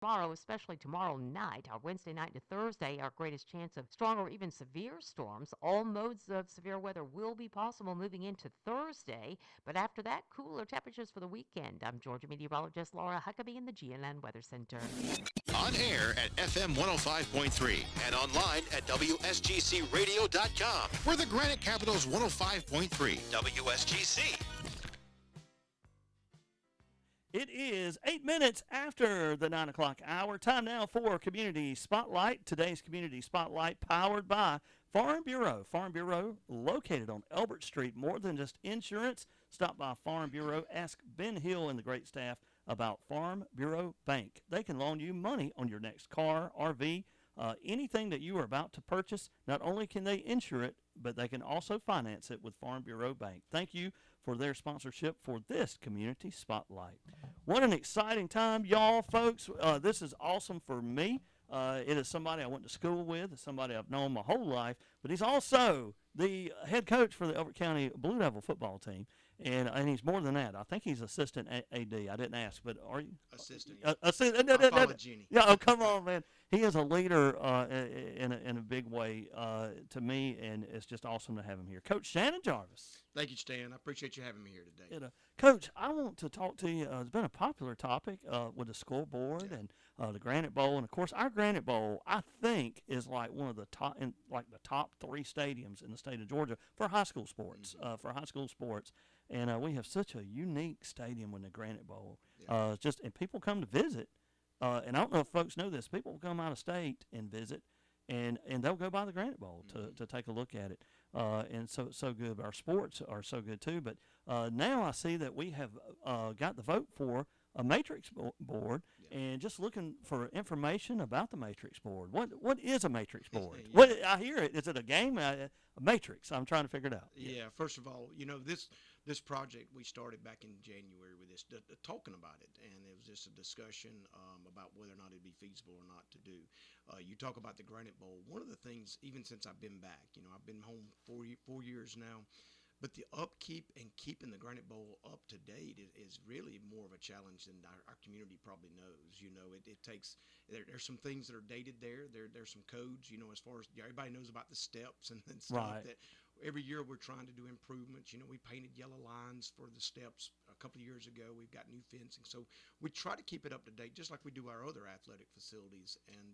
Tomorrow, especially tomorrow night, our Wednesday night to Thursday, our greatest chance of strong or even severe storms. All modes of severe weather will be possible moving into Thursday, but after that, cooler temperatures for the weekend. I'm Georgia meteorologist Laura Huckabee in the GNN Weather Center. On air at FM 105.3 and online at WSGCradio.com. We're the Granite Capital's 105.3 WSGC. It is 8 minutes after the 9 o'clock hour. Time now for Community Spotlight. Today's Community Spotlight powered by Farm Bureau. Farm Bureau located on Elbert Street. More than just insurance. Stop by Farm Bureau. Ask Ben Hill and the great staff about Farm Bureau Bank. They can loan you money on your next car, RV, anything that you are about to purchase. Not only can they insure it, but they can also finance it with Farm Bureau Bank. Thank you for their sponsorship for this Community Spotlight. What an exciting time, y'all, folks. This is awesome for me. It is somebody I went to school with, somebody I've known my whole life, but he's also the head coach for the Elbert County Blue Devil football team. And he's more than that. I think he's assistant AD. I didn't ask, but are you? Assistant. Assistant. Yeah, oh, come on, man. He is a leader in a big way to me, and it's just awesome to have him here. Coach Shannon Jarvis. Thank you, Stan. I appreciate you having me here today. Coach, I want to talk to you. It's been a popular topic with the scoreboard and the Granite Bowl, and of course, our Granite Bowl, I think, is like one of the top, the top 3 stadiums in the state of Georgia for high school sports. And we have such a unique stadium with the Granite Bowl. And people come to visit. And I don't know if folks know this. People will come out of state and visit, and they'll go by the Granite Bowl to take a look at it. And so good. Our sports are so good too. But now I see that we have got the vote for a Matrix board, and just looking for information about the Matrix board. What is a Matrix board? What I hear it. Is it a game? A Matrix. I'm trying to figure it out. Yeah. First of all, this project we started back in January with this talking about it, and it was just a discussion about whether or not it'd be feasible or not to do. You talk about the Granite Bowl. One of the things, even since I've been back, I've been home 4 years now. But the upkeep and keeping the Granite Bowl up to date is really more of a challenge than our community probably knows. It takes there's some things that are dated there. There's some codes. As far as everybody knows about the steps and stuff that every year we're trying to do improvements. We painted yellow lines for the steps a couple of years ago. We've got new fencing, so we try to keep it up to date, just like we do our other athletic facilities. And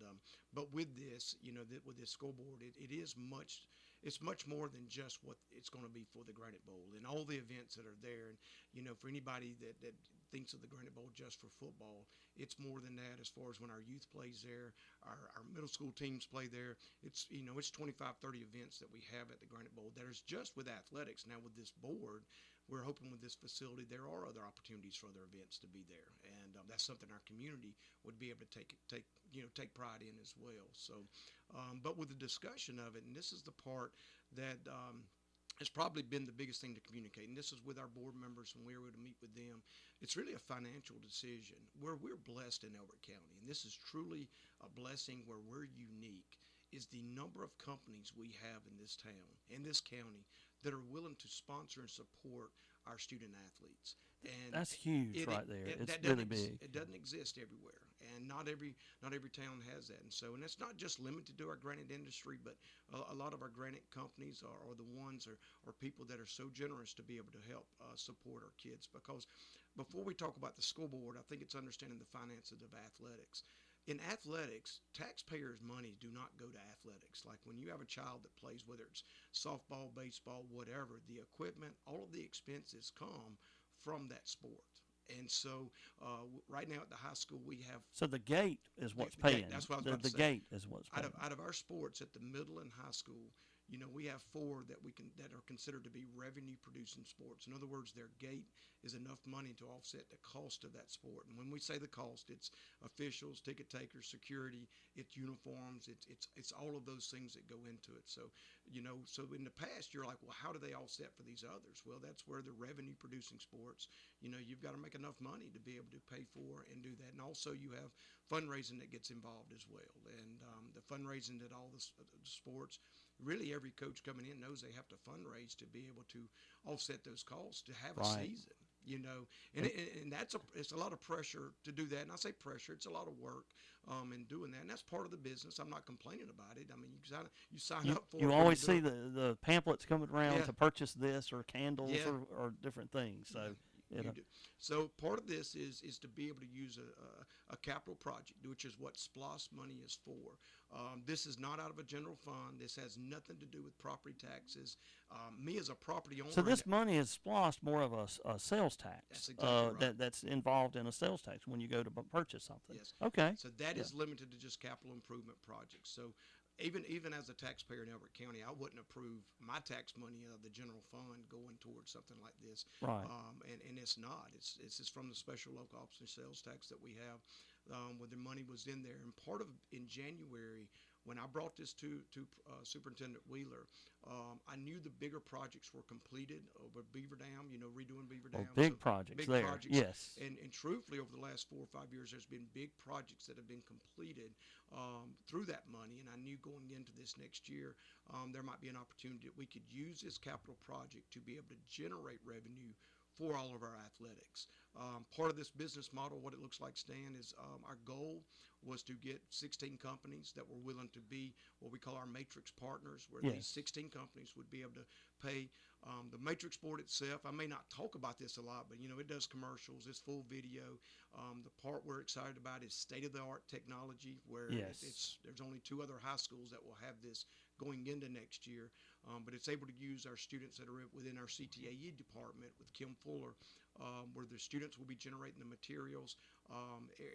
but with this, with this scoreboard, it is much. It's much more than just what it's going to be for the Granite Bowl and all the events that are there. And, for anybody that thinks of the Granite Bowl just for football, it's more than that as far as when our youth plays there, our middle school teams play there. It's 25, 30 events that we have at the Granite Bowl that is just with athletics. Now with this board, we're hoping with this facility there are other opportunities for other events to be there, and that's something our community would be able to take pride in as well. So, but with the discussion of it, and this is the part that has probably been the biggest thing to communicate, and this is with our board members when we were able to meet with them. It's really a financial decision where we're blessed in Elbert County, and this is truly a blessing where we're unique. Is the number of companies we have in this town, in this county, that are willing to sponsor and support our student athletes. And that's huge right there. It's really big. It doesn't exist everywhere, and not every town has that. And it's not just limited to our granite industry, but a lot of our granite companies are the ones or people that are so generous to be able to help support our kids. Because before we talk about the school board, I think it's understanding the finances of athletics. In athletics, taxpayers' money do not go to athletics. Like when you have a child that plays, whether it's softball, baseball, whatever, the equipment, all of the expenses come from that sport. And so right now at the high school we have... So the gate is what's paying. That's what I was about to say. The gate is what's paying. Out of our sports at the middle and high school, we have 4 that are considered to be revenue-producing sports. In other words, their gate is enough money to offset the cost of that sport. And when we say the cost, it's officials, ticket takers, security, it's uniforms, it's all of those things that go into it. So, so in the past, you're like, well, how do they offset for these others? Well, that's where the revenue-producing sports, you've got to make enough money to be able to pay for and do that. And also you have fundraising that gets involved as well. And the fundraising that all the sports, really every coach coming in knows they have to fundraise to be able to offset those costs to have a season. and it's a lot of pressure to do that. And I say pressure, it's a lot of work in doing that, and that's part of the business. I'm not complaining about it. I mean, you sign up for it. You always see the pamphlets coming around to purchase this or candles or different things. So. You do. So part of this is to be able to use a capital project, which is what SPLOST money is for. This is not out of a general fund. This has nothing to do with property taxes. Me as a property owner. So this money is SPLOST more of a sales tax. That's exactly right. That's involved in a sales tax when you go to purchase something. Yes. Okay. So that is limited to just capital improvement projects. So even as a taxpayer in Elbert County, I wouldn't approve my tax money out of the general fund going towards something like this. Right. And it's not. It's just from the special local option sales tax that we have, where the money was in there. And part of in January, when I brought this to Superintendent Wheeler, I knew the bigger projects were completed over Beaver Dam, redoing Beaver Dam. Big projects there. Yes. And truthfully, over the last 4 or 5 years, there's been big projects that have been completed through that money. And I knew going into this next year, there might be an opportunity that we could use this capital project to be able to generate revenue for all of our athletics. Part of this business model, what it looks like, Stan, is our goal was to get 16 companies that were willing to be what we call our Matrix partners, where these 16 companies would be able to pay the Matrix board itself. I may not talk about this a lot, but it does commercials, it's full video. The part we're excited about is state-of-the-art technology, where there's only 2 other high schools that will have this going into next year, but it's able to use our students that are within our CTAE department with Kim Fuller, where the students will be generating the materials.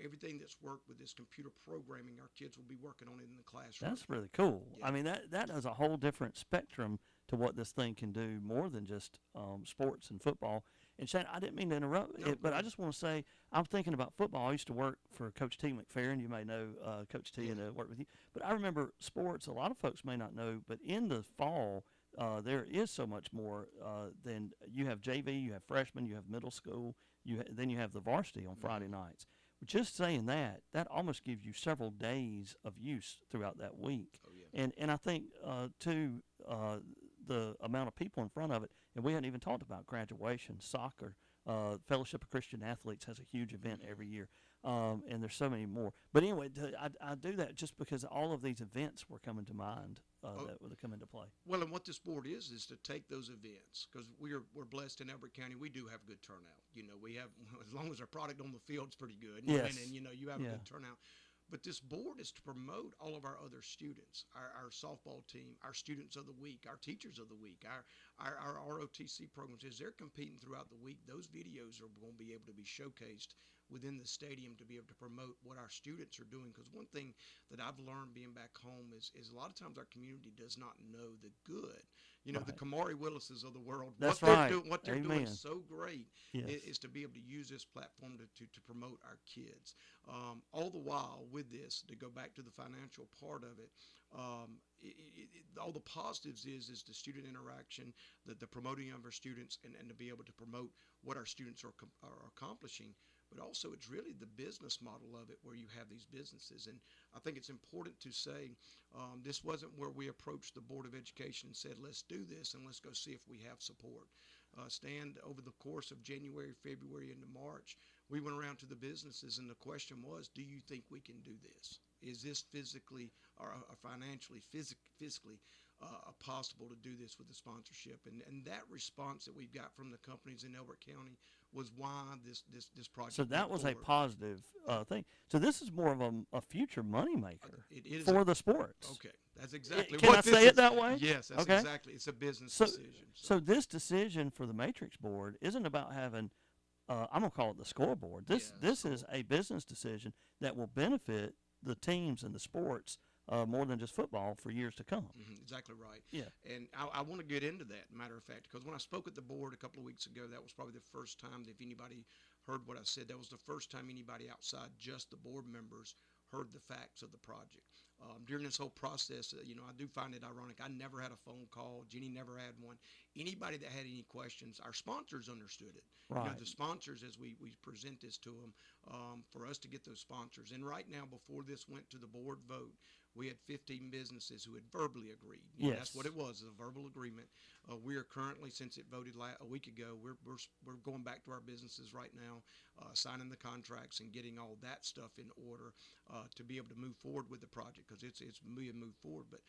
Everything that's worked with this computer programming, our kids will be working on it in the classroom. That's really cool. Yeah. I mean, that has a whole different spectrum to what this thing can do, more than just sports and football. And Shannon, I didn't mean to interrupt but I just want to say, I'm thinking about football. I used to work for Coach T. McFerrin. You may know Coach T and work with you. But I remember sports, a lot of folks may not know, but in the fall, there is so much more than you have JV, you have freshmen, you have middle school, then you have the varsity on Friday nights. Just saying that almost gives you several days of use throughout that week. Oh, yeah. And I think, too, the amount of people in front of it, and we hadn't even talked about graduation, soccer, Fellowship of Christian Athletes has a huge event every year, and there's so many more. But anyway, I do that just because all of these events were coming to mind that would come into play. Well, and what this board is to take those events, because we're blessed in Elbert County. We do have good turnout. We have, as long as our product on the field's pretty good, yes. and you have a good turnout. But this board is to promote all of our other students, our softball team, our students of the week, our teachers of the week, our ROTC programs. As they're competing throughout the week, those videos are going to be able to be showcased within the stadium to be able to promote what our students are doing. Because one thing that I've learned being back home is a lot of times our community does not know the good. The Kamari Willises of the world, That's what they're Amen. doing so great Yes. is to be able to use this platform to promote our kids. All the while with this, to go back to the financial part of it, all the positives is the student interaction, the promoting of our students, and to be able to promote what our students are accomplishing. But also, it's really the business model of it, where you have these businesses. And I think it's important to say this wasn't where we approached the Board of Education and said, let's do this and let's go see if we have support. Stan, over the course of January, February, into March, we went around to the businesses, and the question was, do you think we can do this? Is this physically or financially, physically possible to do this with the sponsorship? And that response that we've got from the companies in Elbert County was why this project. So that was forward. a positive thing. So this is more of a future moneymaker It is for the sports. Okay, that's exactly. Can what I this say is. it that way? Yes, that's Okay. exactly. It's a business So, decision. so this decision for the Matrix board isn't about having, I'm going to call it the scoreboard. This is a business decision that will benefit the teams and the sports more than just football for years to come. Exactly right. Yeah. And I want to get into that, matter of fact, because when I spoke at the board a couple of weeks ago, that was probably the first time, if anybody heard what I said, that was the first time anybody outside just the board members heard the facts of the project. During this whole process, I do find it ironic. I never had a phone call. Jenny never had one. Anybody that had any questions, our sponsors understood it. Right. The sponsors, as we present this to them, for us to get those sponsors. And right now, before this went to the board vote, we had 15 businesses who had verbally agreed. Yes. That's what it was, a verbal agreement. We are currently, since it voted a week ago, we're going back to our businesses right now, signing the contracts and getting all that stuff in order to be able to move forward with the project, because it's being moved forward. But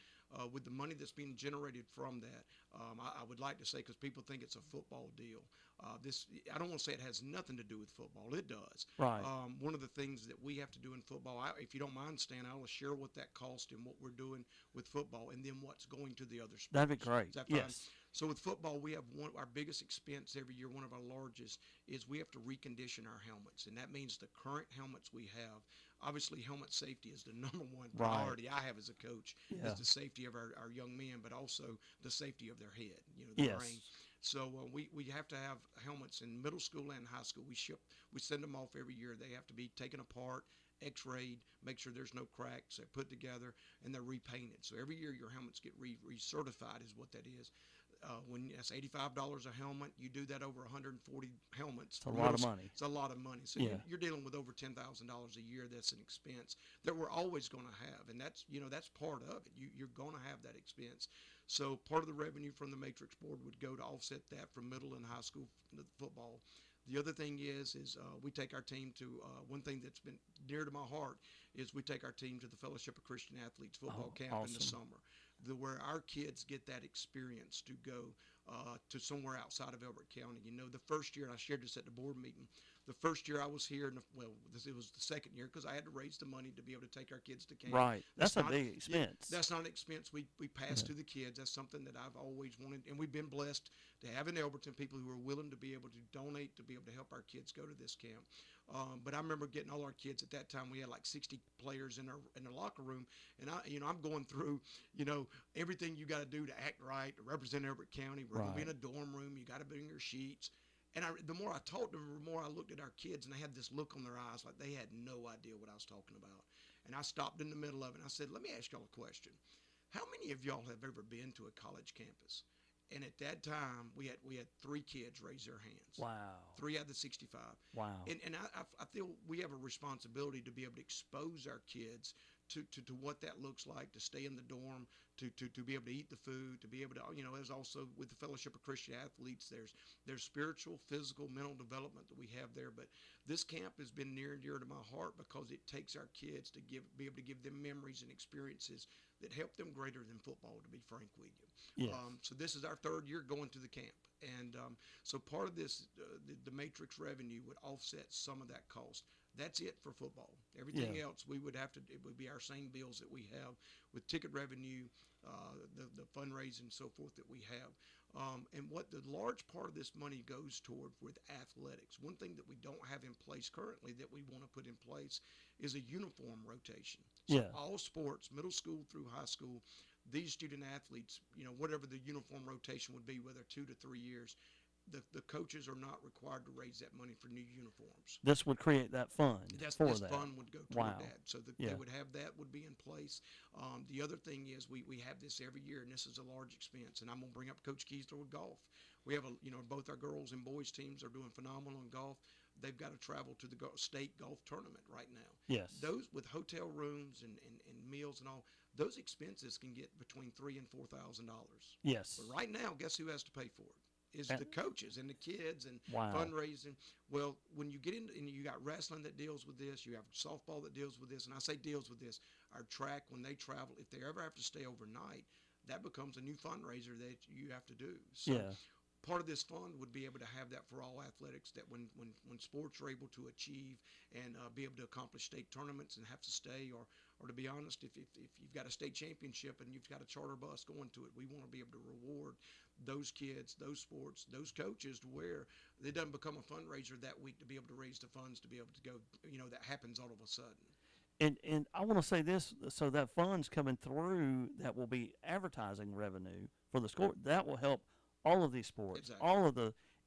with the money that's being generated from that, I would like to say, because people think it's a football deal, I don't want to say it has nothing to do with football. It does. Right. One of the things that we have to do in football, if you don't mind, Stan, I will share what that cost and what we're doing with football, and then what's going to the other sports. That'd be great. Is that fine? Yes. So with football, we have our biggest expense every year, one of our largest, is we have to recondition our helmets. And that means the current helmets we have, obviously helmet safety is the number one priority I have as a coach, is the safety of our young men, but also the safety of their head, the brain. So we have to have helmets in middle school and high school. We send them off every year. They have to be taken apart, x-rayed, make sure there's no cracks, they're put together, and they're repainted. So every year your helmets get recertified is what that is. When that's $85 a helmet, you do that over 140 helmets. It's a lot of money. It's a lot of money. So you're dealing with over $10,000 a year. That's an expense that we're always going to have, and that's part of it. You're going to have that expense. So part of the revenue from the Matrix board would go to offset that from middle and high school football. The other thing is we take our team to one thing that's been dear to my heart is we take our team to the Fellowship of Christian Athletes football camp in the summer, where our kids get that experience to go to somewhere outside of Elbert County. The first year, and I shared this at the board meeting, the first year I was here, it was the second year because I had to raise the money to be able to take our kids to camp. Right. That's a big expense. That's not an expense we pass to the kids. That's something that I've always wanted, and we've been blessed to have in Elberton people who are willing to be able to donate to be able to help our kids go to this camp. But I remember getting all our kids at that time. We had like 60 players in the locker room, and I'm going through, everything you got to do to act right, to represent Elbert County. We're going to be in a dorm room. You got to bring your sheets. And the more I talked to them, the more I looked at our kids, and they had this look on their eyes like they had no idea what I was talking about. And I stopped in the middle of it, and I said, let me ask y'all a question. How many of y'all have ever been to a college campus? And at that time, we had 3 kids raise their hands. Wow. 3 out of the 65. Wow. And I feel we have a responsibility to be able to expose our kids to what that looks like, to stay in the dorm, to be able to eat the food, to be able to, there's also with the Fellowship of Christian Athletes, there's spiritual, physical, mental development that we have there. But this camp has been near and dear to my heart because it takes our kids to be able to give them memories and experiences that help them greater than football, to be frank with you. Yes. So this is our 3rd year going to the camp. And so part of this, the Matrix revenue would offset some of that cost. That's it for football. Everything else, it would be our same bills that we have with ticket revenue, the fundraising and so forth that we have. And what the large part of this money goes toward with athletics, one thing that we don't have in place currently that we want to put in place is a uniform rotation. So all sports, middle school through high school, these student athletes, whatever the uniform rotation would be, whether 2 to 3 years, the coaches are not required to raise that money for new uniforms. This would create that fund This that. fund would go toward that. So they would have that would be in place. The other thing is we have this every year, and this is a large expense. And I'm going to bring up Coach Keysler with golf. We have both our girls and boys teams are doing phenomenal in golf. They've got to travel to the state golf tournament right now. Yes. Those with hotel rooms and meals and all, those expenses can get between $3,000 and $4,000. Yes. But right now, guess who has to pay for it? Is the coaches and the kids and Wow. fundraising. Well, when you get into, and you got wrestling that deals with this, you have softball that deals with this, and I say deals with this, our track, when they travel, if they ever have to stay overnight, that becomes a new fundraiser that you have to do. So part of this fund would be able to have that for all athletics, that when sports are able to achieve and be able to accomplish state tournaments and have to stay, or to be honest, if you've got a state championship and you've got a charter bus going to it, we want to be able to reward those kids, those sports, those coaches, to where it doesn't become a fundraiser that week to be able to raise the funds to be able to go, that happens all of a sudden. And I want to say this, so that funds coming through that will be advertising revenue for the sport, that will help all of these sports,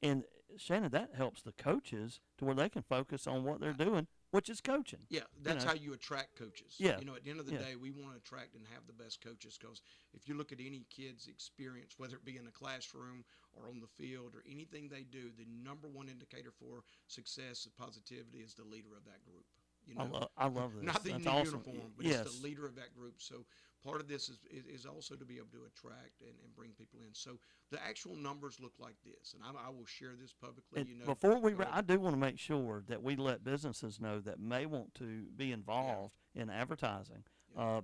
and Shannon, that helps the coaches to where they can focus on what they're doing which is coaching. Yeah, that's know. how you attract coaches. Yeah. At the end of the Yeah. day, we want to attract and have the best coaches because if you look at any kid's experience, whether it be in a classroom or on the field or anything they do, the number one indicator for success and positivity is the leader of that group. I love this. Not the That's new awesome. uniform, but Yes. it's the leader of that group. So part of this is also to be able to attract and bring people in. So the actual numbers look like this, and I will share this publicly. And before we, go ahead. I do want to make sure that we let businesses know that may want to be involved in advertising,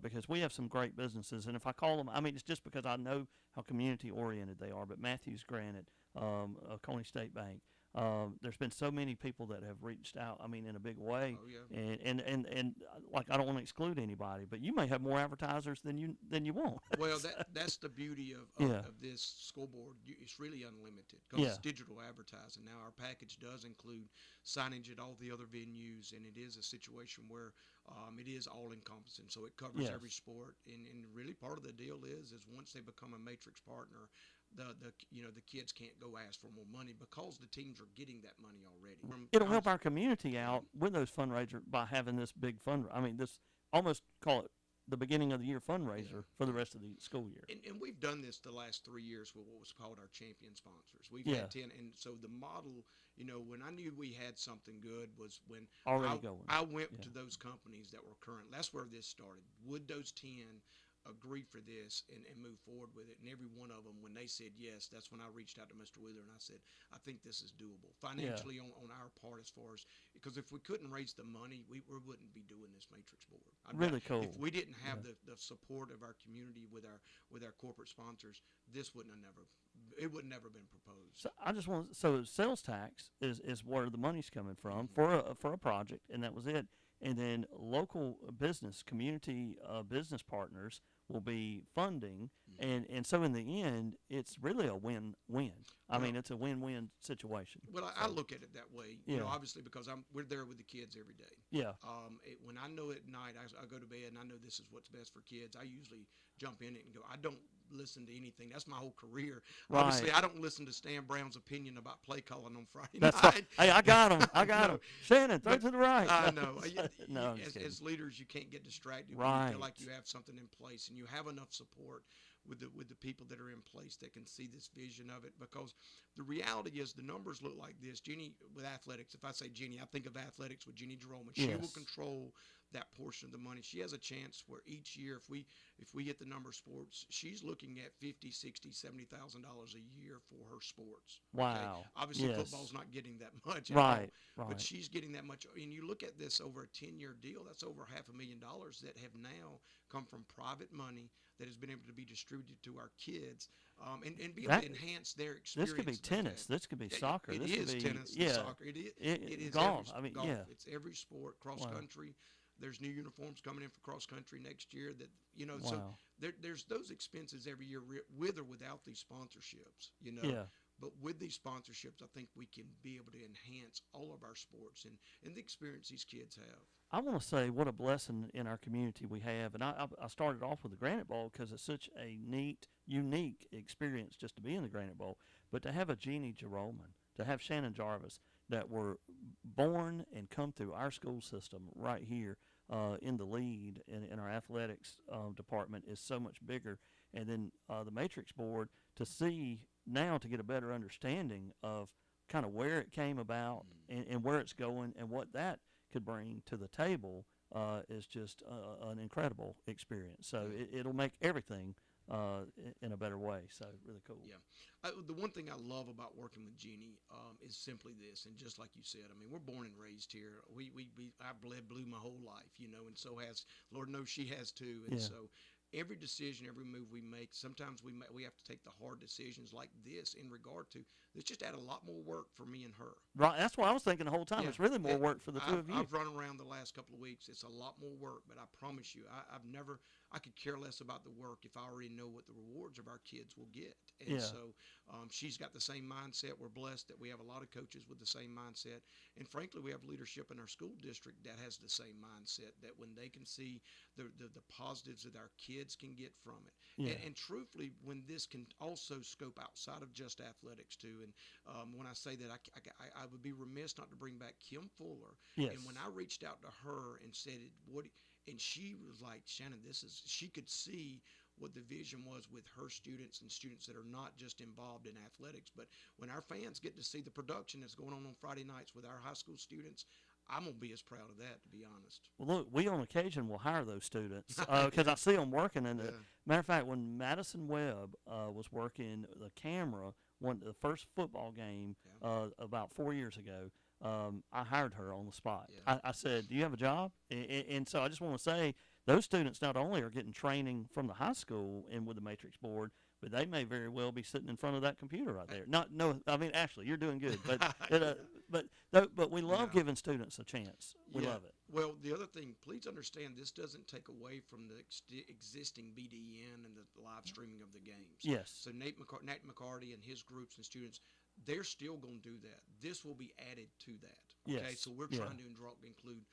because we have some great businesses. And if I call them, I mean, it's just because I know how community oriented they are. But Matthews Granite, Coney State Bank. There's been so many people that have reached out. I mean, in a big way. Oh, yeah. And like, I don't want to exclude anybody, but you may have more advertisers than you want. Well, that's the beauty of this scoreboard. It's really unlimited because it's digital advertising. Now, our package does include signage at all the other venues, and it is a situation where it is all-encompassing. So it covers every sport, and really part of the deal is once they become a Matrix partner, the kids can't go ask for more money because the teams are getting that money already. It'll help our community out with those fundraisers by having this big this almost call it the beginning of the year fundraiser for the rest of the school year. And we've done this the last 3 years with what was called our champion sponsors. We've had 10, and so the model, when I knew we had something good was when I went to those companies that were current. That's where this started. Would those 10 agree for this and move forward with it? And every one of them, when they said yes, that's when I reached out to Mr. Wheeler and I said, I think this is doable financially on our part, as far as, because if we couldn't raise the money, we wouldn't be doing this Matrix board. Really cool. If we didn't have the support of our community with our corporate sponsors, this would never been proposed. So I just want sales tax is where the money's coming from for a project, and that was it. And then local business, community business partners will be funding, and so in the end, it's really a win-win. I mean, it's a win-win situation. Well, I look at it that way, obviously, because we're there with the kids every day. Yeah. When I know at night, I go to bed and I know this is what's best for kids, I usually jump in it and go. I don't listen to anything. That's my whole career. Right. Obviously, I don't listen to Stan Brown's opinion about play calling on Friday That's night. Right. Hey, I got him. I got him. Shannon, throw to the right. I know. No, as leaders, you can't get distracted. Right. When you feel like you have something in place and you have enough support with the people that are in place that can see this vision of it. Because the reality is the numbers look like this. Jenny, with athletics, if I say Jenny, I think of athletics with Jenny Jerome, and she will control that portion of the money. She has a chance where each year, if we hit the number of sports, she's looking at $50,000, $60,000, $70,000 a year for her sports. Wow. Okay? Obviously, football's not getting that much at right, all, right. but she's getting that much. And you look at this over a 10-year deal, that's over $500,000 that have now come from private money that has been able to be distributed to our kids, and be able to enhance their experience. This could be tennis. This could be soccer. It this is could be, tennis and soccer. It is golf. Every, golf. It's every sport, cross country. There's new uniforms coming in for cross country next year. So there's those expenses every year with or without these sponsorships. But with these sponsorships, I think we can be able to enhance all of our sports and the experience these kids have. I want to say what a blessing in our community we have. And I started off with the Granite Bowl because it's such a neat, unique experience just to be in the Granite Bowl. But to have a Jeannie Jerome, to have Shannon Jarvis that were born and come through our school system right here in the lead in our athletics department is so much bigger. And then the Matrix board, to see now, to get a better understanding of kind of where it came about and where it's going and what that could bring to the table is just an incredible experience. So it'll make everything in a better way. So really cool. Yeah. The one thing I love about working with Jeannie is simply this, and just like you said, I mean, we're born and raised here. I bled blue my whole life, and so has, Lord knows she has too. And so every decision, every move we make, sometimes we have to take the hard decisions like this in regard to, it's just add a lot more work for me and her. Right. That's what I was thinking the whole time. It's really more work for the two of you. I've run around the last couple of weeks. It's a lot more work, but I promise you, I could care less about the work if I already know what the rewards of our kids will get. And so she's got the same mindset. We're blessed that we have a lot of coaches with the same mindset. And frankly, we have leadership in our school district that has the same mindset, that when they can see the positives of our kids kids can get from it. Yeah. And truthfully, when this can also scope outside of just athletics too, and when I say that, I would be remiss not to bring back Kim Fuller. Yes. And when I reached out to her and said, and she was like, Shannon, she could see what the vision was with her students and students that are not just involved in athletics. But when our fans get to see the production that's going on Friday nights with our high school students, I'm going to be as proud of that, to be honest. Well, look, we on occasion will hire those students because I see them working. And matter of fact, when Madison Webb was working the camera, the first football game about 4 years ago, I hired her on the spot. Yeah. I said, "Do you have a job?" And so I just want to say those students not only are getting training from the high school and with the Matrix board, but they may very well be sitting in front of that computer right there. I mean, Ashley, you're doing good, but we love giving students a chance. We love it. Well, the other thing, please understand, this doesn't take away from the existing BDN and the live streaming of the games. Yes. So Nate McCarty and his groups and students, they're still going to do that. This will be added to that. Okay, Yes. so we're trying to include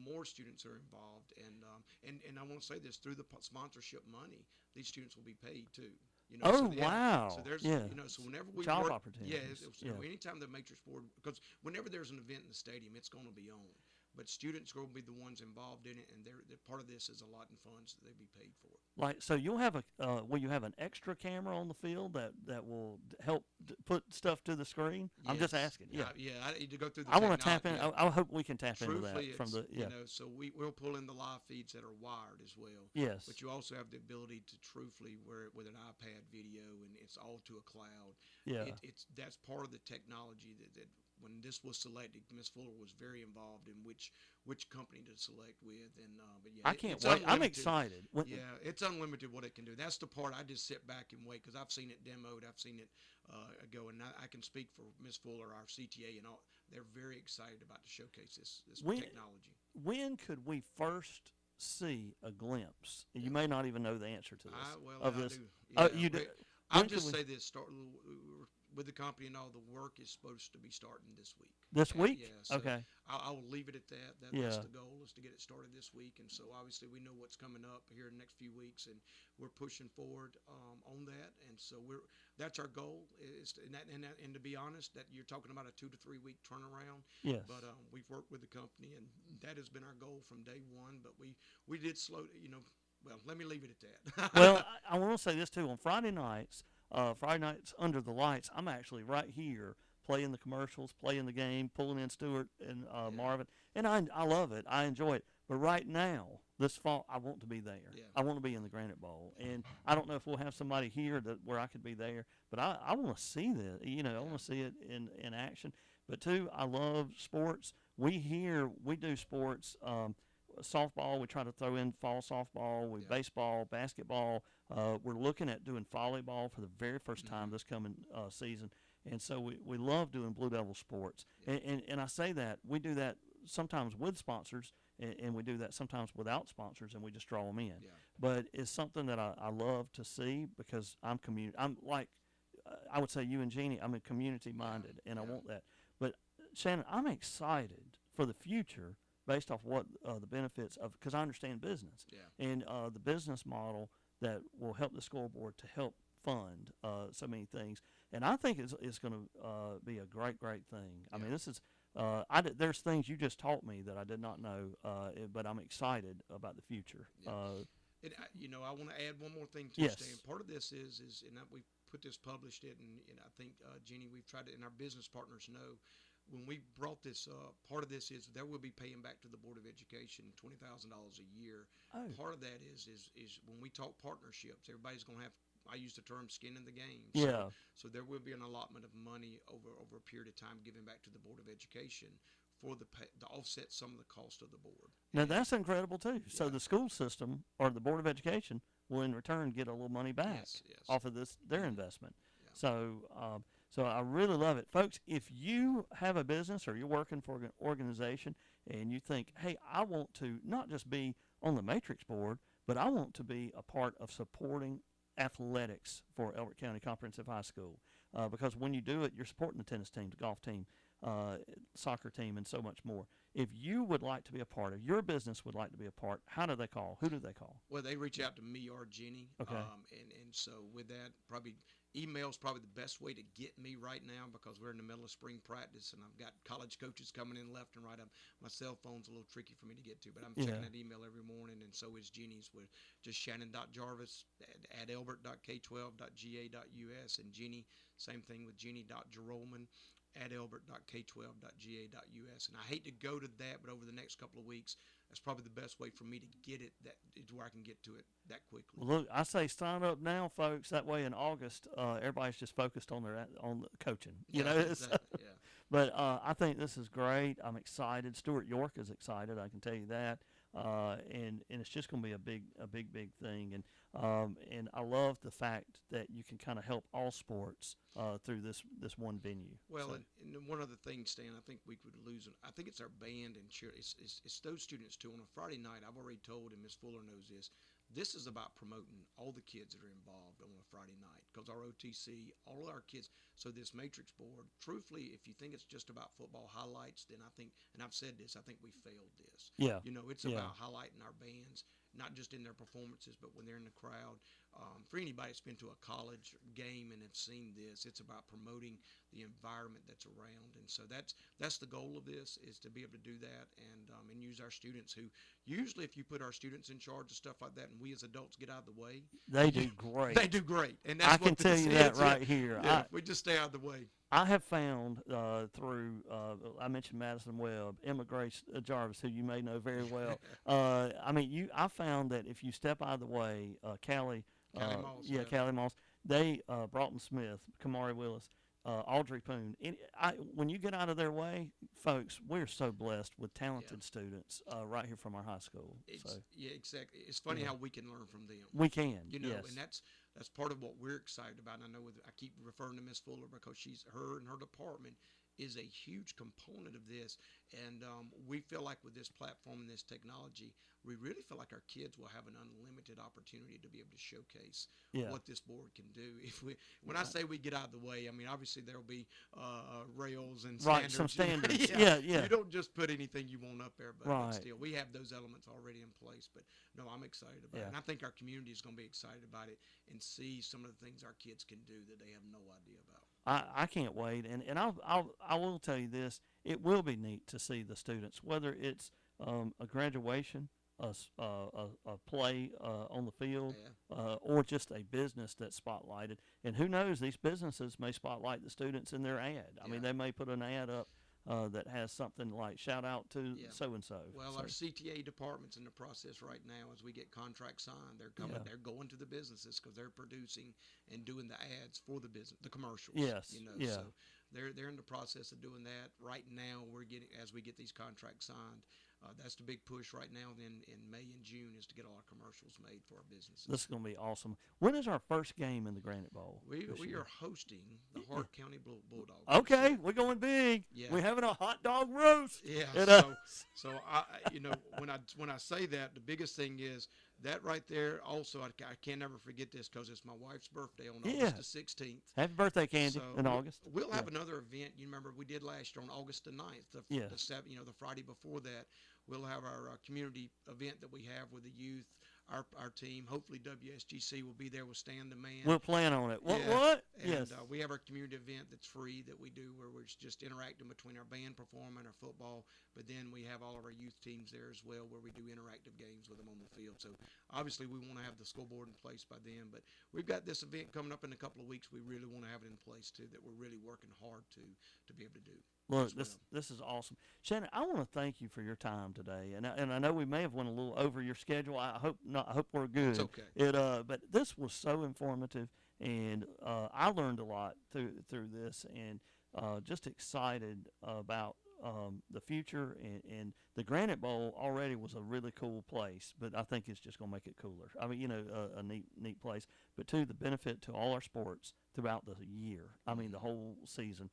more students that are involved, and I want to say this, through the sponsorship money, these students will be paid too. Wow. So there's, Yeah. so whenever we Job work, opportunities. anytime the Matrix board, because whenever there's an event in the stadium, it's going to be on. But students will be the ones involved in it, and they're part of this is a lot in funds that they be paid for. Like, so you'll have will you have an extra camera on the field that will help put stuff to the screen? Yes. I'm just asking. Yeah. I need to go through the I want to tap in. technology. I hope we can tap into Truthfully, that from the so we'll pull in the live feeds that are wired as well. Yes. But you also have the ability to truthfully wear it with an iPad video, and it's all to a cloud. Yeah. That's part of the technology that when this was selected, Ms. Fuller was very involved in which company to select with, and but yeah, I can't wait. I'm excited. It's unlimited what it can do. That's the part I just sit back and wait, because I've seen it demoed, I've seen it go, and I can speak for Ms. Fuller, our CTA, and all. They're very excited about to showcase this technology. When could we first see a glimpse? You may not even know the answer to this. I do. You do. I'll just say this: with the company and all, the work is supposed to be starting this week. This week? Yeah. So okay. I will leave it at that. That's the goal, is to get it started this week. And so obviously we know what's coming up here in the next few weeks, and we're pushing forward on that. And so that's our goal. And to be honest, that you're talking about a 2 to 3 week turnaround. Yes. But we've worked with the company, and that has been our goal from day one. But we did slow. Well, let me leave it at that. Well, I want to say this too. On Friday nights under the lights, I'm actually right here playing the commercials, playing the game, pulling in Stuart and Marvin, and I love it. I enjoy it. But right now, this fall, I want to be there. Yeah. I want to be in the Granite Bowl, and I don't know if we'll have somebody here where I could be there, but I want to see this. I want to see it in action. But too, I love sports. We do sports. Softball, we try to throw in fall softball, baseball, basketball. We're looking at doing volleyball for the very first time this coming season. And so we love doing Blue Devil sports. And I say that, we do that sometimes with sponsors, and we do that sometimes without sponsors, and we just draw them in. Yeah. But it's something that I love to see, because I'm like, I would say you and Jeannie, I'm community-minded, and I want that. But, Shannon, I'm excited for the future based off what the benefits of, because I understand business, and the business model that will help the scoreboard to help fund so many things. And I think it's going to be a great thing. I mean, this is there's things you just taught me that I did not know, but I'm excited about the future. I want to add one more thing to Yes. Stan. Part of this is and that we published it, and I think Jeannie, we've tried it, and our business partners know. When we brought this up, part of this is there will be paying back to the Board of Education $20,000 a year. Oh. Part of that is when we talk partnerships, everybody's going to have, I use the term skin in the game. Yeah. So there will be an allotment of money over a period of time given back to the Board of Education for to offset some of the cost of the board. Now that's incredible too. So the school system or the Board of Education will in return get a little money back off of their investment. Yeah. So I really love it. Folks, if you have a business or you're working for an organization and you think, hey, I want to not just be on the Matrix board, but I want to be a part of supporting athletics for Elbert County Comprehensive High School, because when you do it, you're supporting the tennis team, the golf team, soccer team, and so much more. If you would like to be a part, if your business would like to be a part, how do they call? Who do they call? Well, they reach out to me or Jenny. Okay. And so with that, probably email's probably the best way to get me right now because we're in the middle of spring practice and I've got college coaches coming in left and right. My cell phone's a little tricky for me to get to, but I'm checking that email every morning, and so is Jenny's with just Shannon.Jarvis at Elbert.K12.ga.us, and Jenny, same thing with Jenny.Jerolman at Elbert.K12.ga.us. And I hate to go to that, but over the next couple of weeks, that's probably the best way for me to get it, that is where I can get to it that quickly. Well, look, I say sign up now, folks. That way in August, everybo's just focused on the coaching. You know, exactly, yeah. But I think this is great. I'm excited. Stuart York is excited. I can tell you that. And it's just going to be a big thing. And I love the fact that you can kind of help all sports through this one venue. Well, so. and one other thing, Stan, I think we could lose. I think it's our band and cheer. It's those students too. On a Friday night, I've already told, and Miss Fuller knows this. This is about promoting all the kids that are involved on a Friday night because our OTC, all of our kids. So this Matrix board, truthfully, if you think it's just about football highlights, then I think, and I've said this, I think we failed this. Yeah. You know, it's about highlighting our bands, not just in their performances, but when they're in the crowd. For anybody that's been to a college game and have seen this, it's about promoting the environment that's around, and so that's the goal of this, is to be able to do that and use our students who usually, if you put our students in charge of stuff like that, and we as adults get out of the way, they do great. They do great, and that's I can tell you that right here. Yeah, we just stay out of the way. I have found through I mentioned Madison Webb, Emma Grace Jarvis, who you may know very well. I found that if you step out of the way, Callie Moss, Callie Moss, they Broughton Smith, Kamari Willis, Audrey Poon. When you get out of their way, folks, we're so blessed with talented students right here from our high school. Yeah, exactly. It's funny how we can learn from them. We can, you know, yes. And that's part of what we're excited about. And I know I keep referring to Miss Fuller because her and her department is a huge component of this, and we feel like with this platform and this technology, we really feel like our kids will have an unlimited opportunity to be able to showcase what this board can do. When I say we get out of the way, I mean obviously there will be rails and standards. Some standards. Yeah. You don't just put anything you want up there, but still we have those elements already in place. But no, I'm excited about it, and I think our community is going to be excited about it and see some of the things our kids can do that they have no idea about. I can't wait, and I will tell you this: it will be neat to see the students, whether it's a graduation, a play on the field, or just a business that's spotlighted. And who knows, these businesses may spotlight the students in their ad. I mean, they may put an ad up that has something like "shout out to so and so." Well, our CTA department's in the process right now as we get contracts signed. They're coming. They're going to the businesses because they're producing and doing the ads for the business, the commercials. Yes. You know, so they're in the process of doing that right now. We're getting, as we get these contracts signed. That's the big push right now. Then in May and June is to get all our commercials made for our businesses. This is going to be awesome. When is our first game in the Granite Bowl? We are hosting the Hart County Bulldogs. Okay, we're going big. Yeah. We're having a hot dog roast. Yeah. So I, when I say that, the biggest thing is that right there. Also, I can never forget this because it's my wife's birthday on August the 16th. Happy birthday, Candy, in August. We'll have another event. You remember we did last year on August the 9th, the Friday before that. We'll have our community event that we have with the youth, our team. Hopefully WSGC will be there with Stan the Man. We'll plan on it. What? And, yes. We have our community event that's free that we do where we're just interacting between our band performing, our football, but then we have all of our youth teams there as well where we do interactive games with them on the field. So obviously we want to have the scoreboard in place by then, but we've got this event coming up in a couple of weeks. We really want to have it in place too, that we're really working hard to be able to do. Look, this is awesome. Shannon, I want to thank you for your time today, and I know we may have went a little over your schedule. I hope not. I hope we're good. It's okay. But this was so informative, and I learned a lot through this, and just excited about the future. And the Granite Bowl already was a really cool place, but I think it's just going to make it cooler. I mean, a neat place. But too, the benefit to all our sports throughout the year. I mean, the whole season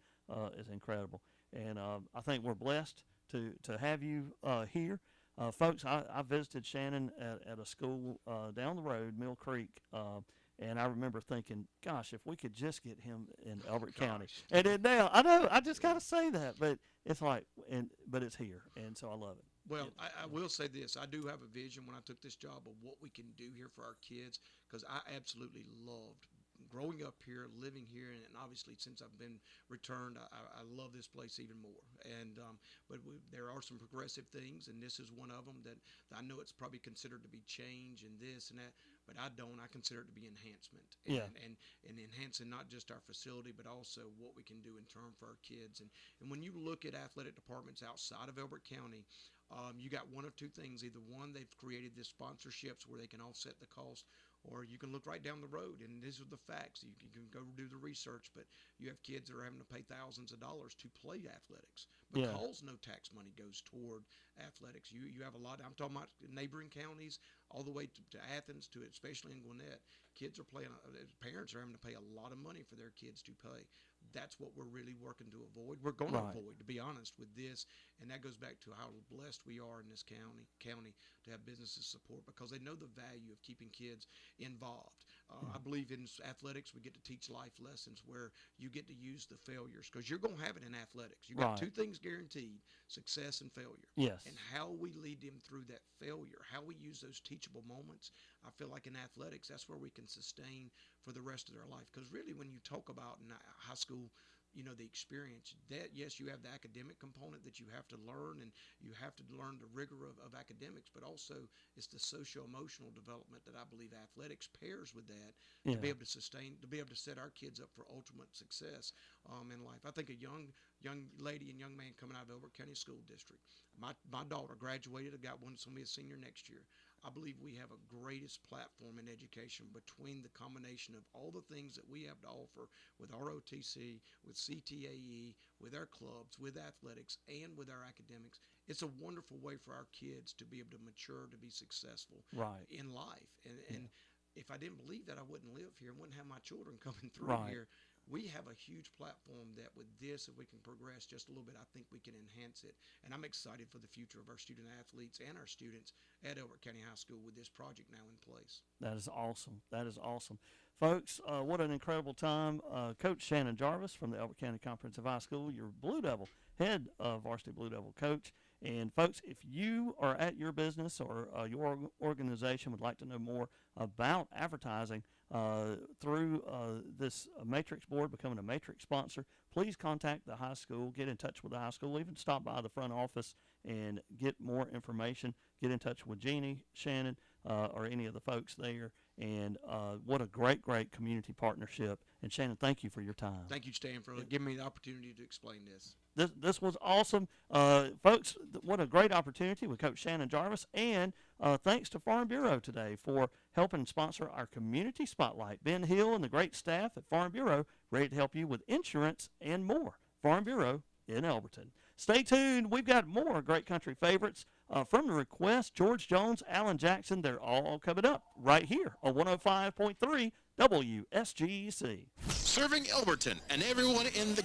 is incredible. And I think we're blessed to have you here. Folks, I visited Shannon at a school down the road, Mill Creek, And I remember thinking, gosh, if we could just get him in Elbert County. Gosh. And then now, I know, I just got to say that, but it's like, but it's here, and so I love it. Well, I will say this. I do have a vision when I took this job of what we can do here for our kids, because I absolutely loved growing up here, living here, and obviously since I've been returned, I love this place even more. And but there are some progressive things, and this is one of them that I know it's probably considered to be change and this and that, but I don't. I consider it to be enhancement. And enhancing not just our facility, but also what we can do in turn for our kids. And when you look at athletic departments outside of Elbert County, you got one of two things. Either one, they've created this sponsorships where they can offset the cost, or you can look right down the road, and these are the facts. You can go do the research, but you have kids that are having to pay thousands of dollars to play athletics because no tax money goes toward athletics. You have a lot. I'm talking about neighboring counties, all the way to Athens, to especially in Gwinnett. Kids are playing. Parents are having to pay a lot of money for their kids to play. That's what we're really working to avoid. We're going to avoid, to be honest, with this, and that goes back to how blessed we are in this county to have businesses support, because they know the value of keeping kids involved. I believe in athletics we get to teach life lessons where you get to use the failures, because you're going to have it in athletics. You got two things guaranteed: success and failure. Yes. And how we lead them through that failure, how we use those teachable moments. I feel like in athletics, that's where we can sustain for the rest of their life. Because really, when you talk about in high school, the experience, that yes, you have the academic component that you have to learn, and you have to learn the rigor of academics, but also it's the social-emotional development that I believe athletics pairs with that to be able to sustain, to be able to set our kids up for ultimate success in life. I think a young lady and young man coming out of Elbert County School District, my daughter graduated, I got one that's going to be a senior next year. I believe we have a greatest platform in education between the combination of all the things that we have to offer with ROTC, with CTAE, with our clubs, with athletics, and with our academics. It's a wonderful way for our kids to be able to mature, to be successful in life. And if I didn't believe that, I wouldn't live here and wouldn't have my children coming through here. We have a huge platform that with this, if we can progress just a little bit, I think we can enhance it. And I'm excited for the future of our student athletes and our students at Elbert County High School with this project now in place. That is awesome. That is awesome. Folks, what an incredible time. Coach Shannon Jarvis from the Elbert County Comprehensive High School, your Blue Devil, head varsity Blue Devil coach. And folks, if you are at your business or your organization would like to know more about advertising through this Matrix board, becoming a Matrix sponsor, please contact the high school, get in touch with the high school, even stop by the front office and get more information. Get in touch with Jeannie, Shannon, or any of the folks there. And what a great, great community partnership. And Shannon, thank you for your time. Thank you, Stan, for giving me the opportunity to explain this. This was awesome. Folks, what a great opportunity with Coach Shannon Jarvis. And thanks to Farm Bureau today for helping sponsor our Community Spotlight. Ben Hill and the great staff at Farm Bureau ready to help you with insurance and more. Farm Bureau in Elberton. Stay tuned. We've got more great country favorites from the request. George Jones, Alan Jackson, they're all coming up right here on 105.3 WSGC. Serving Elberton and everyone in the